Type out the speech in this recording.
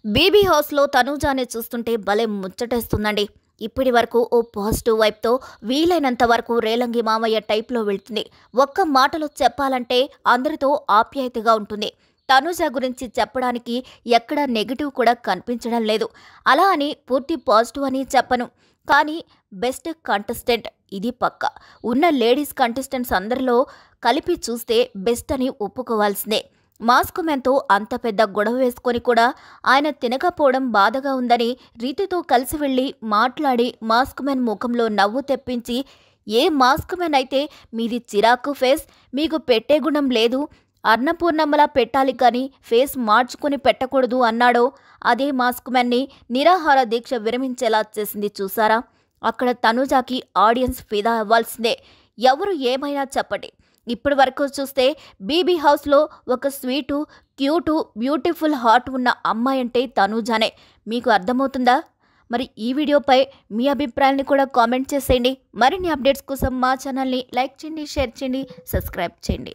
BB హౌస్లో తనూజాని చూస్తుంటే భలే ముచ్చటేస్తుందండి. ఇప్పటి వరకు ఓ పాజిటివ్ వైపుతో వీలైనంత వరకు రేలంగి మామయ్య టైప్లో వెళ్తుంది. ఒక్క మాటలో చెప్పాలంటే అందరితో ఆప్యాయతగా ఉంటుంది. తనూజ గురించి చెప్పడానికి ఎక్కడ నెగిటివ్ కూడా కనిపించడం లేదు. అలా అని పూర్తి పాజిటివ్ అని చెప్పను, కానీ బెస్ట్ కంటెస్టెంట్ ఇది పక్క. ఉన్న లేడీస్ కంటెస్టెంట్స్ అందరిలో కలిపి చూస్తే బెస్ట్ అని ఒప్పుకోవాల్సిందే. మాస్క్ మ్యాన్తో అంత పెద్ద గొడవ వేసుకొని కూడా ఆయన తినకపోవడం బాధగా ఉందని రీతితో కలిసి వెళ్ళి మాట్లాడి మాస్క్ మ్యాన్ ముఖంలో నవ్వు తెప్పించి, ఏ మాస్క్ మ్యాన్ అయితే మీది చిరాకు ఫేస్, మీకు పెట్టే గుణం లేదు, అన్నపూర్ణమ్మలా పెట్టాలి కానీ ఫేస్ మార్చుకొని పెట్టకూడదు అన్నాడో, అదే మాస్క్ మ్యాన్ని నిరాహార దీక్ష విరమించేలా చేసింది చూసారా. అక్కడ తనూజాకి ఆడియన్స్ ఫిదా అవ్వాల్సిందే. ఎవరు ఏమైనా చెప్పండి, ఇప్పటి వరకు చూస్తే బీబీ హౌస్లో ఒక స్వీటు, క్యూటు, బ్యూటిఫుల్ హార్ట్ ఉన్న అమ్మాయి అంటే తనూజానే. మీకు అర్థమవుతుందా? మరి ఈ వీడియోపై మీ అభిప్రాయాన్ని కూడా కామెంట్ చేసేయండి. మరిన్ని అప్డేట్స్ కోసం మా ఛానల్ని లైక్ చేయండి, షేర్ చేయండి, సబ్స్క్రైబ్ చేయండి.